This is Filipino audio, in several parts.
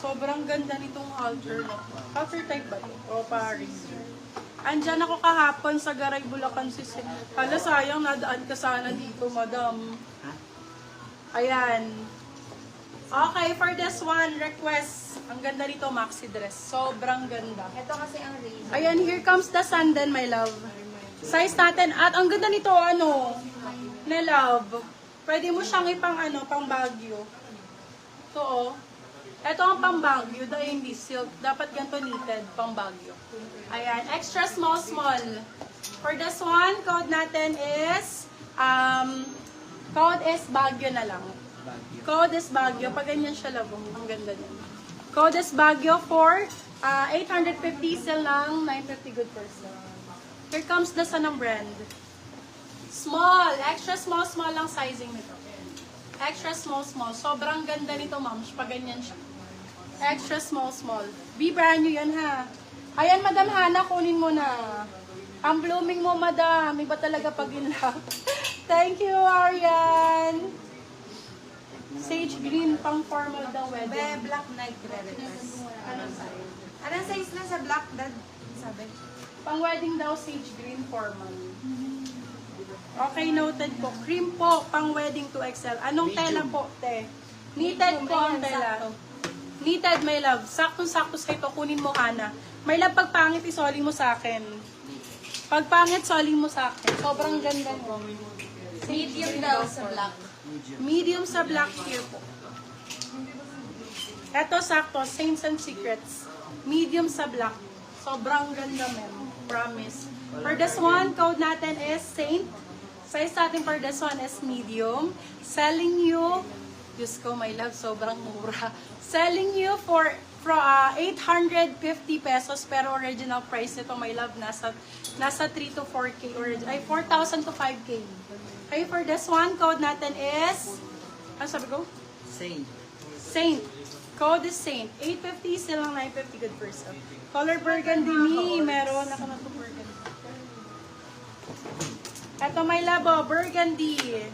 Sobrang ganda nitong halter na to. Halter type ba ito? O paring? Andyan ako kahapon sa Garay, Bulacan. Hala, sayang, nadaan ka sana dito, madam. Ayan. Okay, for this one, request. Ang ganda nito, maxi dress. Sobrang ganda. Ito kasi ang razor. Ayan, here comes the sandal, my love. Size natin. At ang ganda nito, na love. Pwede mo siyang pang Baguio. Ito, Ito ang pang Baguio, dahil hindi silk. Dapat ganito knitted, pang Baguio. Ayan, extra small. For this one, code natin is, code is Baguio na lang. Code is Baguio. Pag ganyan siya, labong. Ang ganda niya. Code is Baguio for 850 sale lang, 950 good person. Here comes the Sanang brand. Small. Extra small lang sizing nito. Extra small. Sobrang ganda nito, ma'am. Pag ganyan siya. Extra small. Be brand new yan, ha. Ayan, Madam Hana, kunin mo na. Ang blooming mo, madam. Iba talaga pag in love. Thank you, Arian. Sage green, pang formal daw wedding. Black night request. Anong size? Anong size na sa black, dad? Sabi. Pang wedding daw, sage green, formal. Okay, noted po. Cream po, pang wedding 2XL. Anong tela po, te? Knitted po ang tela. Knitted, my love. Saktong-sakto sa ito, kunin mo, Hana. My love, pag pangit, isoli mo sa akin. Pag pangit, soli mo sa akin. Sobrang ganda mo. Medium daw sa black. Medium sa black here po. Ito, sakto. Saints and Secrets. Medium sa black. Sobrang ganda, ma'am. Promise. For this one, code natin is Saint. Size natin for this one is medium. Selling you, Diyos ko, my love, sobrang mura. Selling you for 850 pesos, pero original price nito, my love, nasa 3 to 4K. Ay, 4,000 to 5K. Okay, for this one, code natin is, ano sabi ko? Saint. Code is Saint. 850, silang 950, good person. Color burgundy me, meron ako na to burgundy. Ito, my love, burgundy.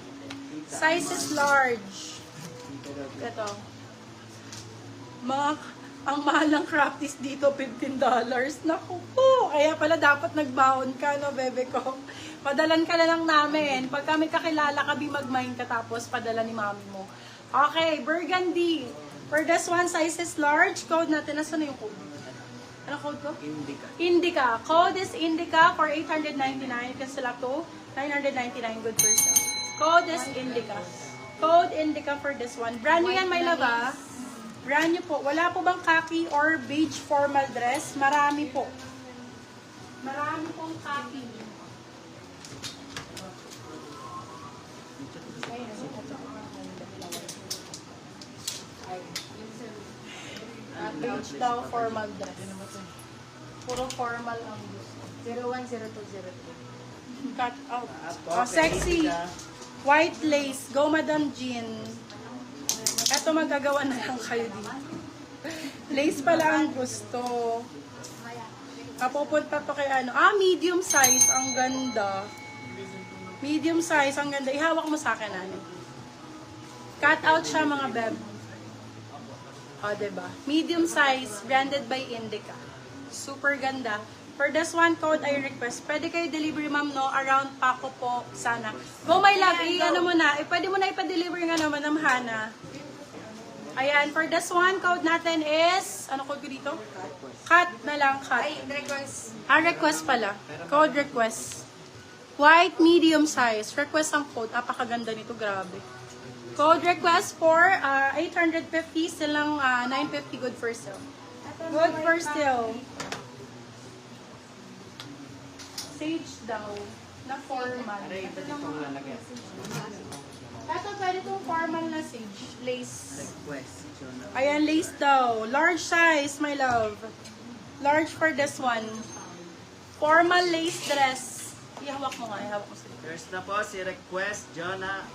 Size is large. Ito. Ang mahal ng crafties dito, $15. Naku po! Kaya pala dapat nagbaon ka, no, bebe ko? Padalan ka na lang namin. Pag kami kakilala, kabi mag-mine ka tapos padala ni mami mo. Okay, burgundy. For this one, size is large. Code natin. Nasaan na yung code? Ano code ko? Indica. Code is Indica for 899. You can select to 999 good person. Code is Indica. Code Indica for this one. Brand new yan, my love, ah. Brand new po. Wala po bang khaki or beige formal dress? Marami po. Marami pong khaki. Beige daw formal dress. Puro formal ang gusto. 010202. Cut out. Oh, sexy. White lace. Go, Madam Jean. Eto, magagawa na lang kayo dito. Lace pala ang gusto. Pupunta to kay medium size. Ang ganda. Medium size. Ang ganda. Ihawak mo sa akin, Cut out siya, mga beb. Diba? Medium size. Branded by Indica. Super ganda. For this one, code I request. Pwede kayo delivery, ma'am, no? Around Paco po, sana. Go, my love. Pwede mo na ipa-deliver nga naman, Ma'am Hana. Ayan, for this one, code natin is, ano code ko dito? Cut na lang, cut. Ay, request. Request pala. Code request. White, medium size. Request ang code. Apakaganda nito, grabe. Code request for 850, silang 950 good for sale. Good for sale. Sage daw, na formal. Ito, pwede itong formal na sage. Lace. Ayan, lace daw. Large size, my love. Large for this one. Formal lace dress. Ihawak mo nga, ihawak mo sila. First na po si Request Jonah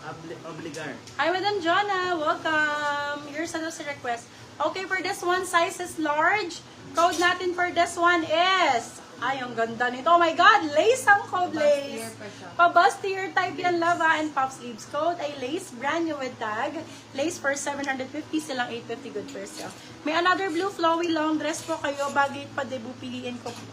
Obligar. Hi, Madam Jonah. Welcome. Here's ano si request. Okay, for this one, size is large. Code natin for this one is Ay, ang ganda nito. Oh my God! Lace ang code lace. Pa-bustier type yan, Lava. And pop sleeves code ay lace. Brand new with tag. Lace for 750. Silang 850. Good for sale. May another blue flowy long dress po kayo. Bagay pa debut. Piliin ko po.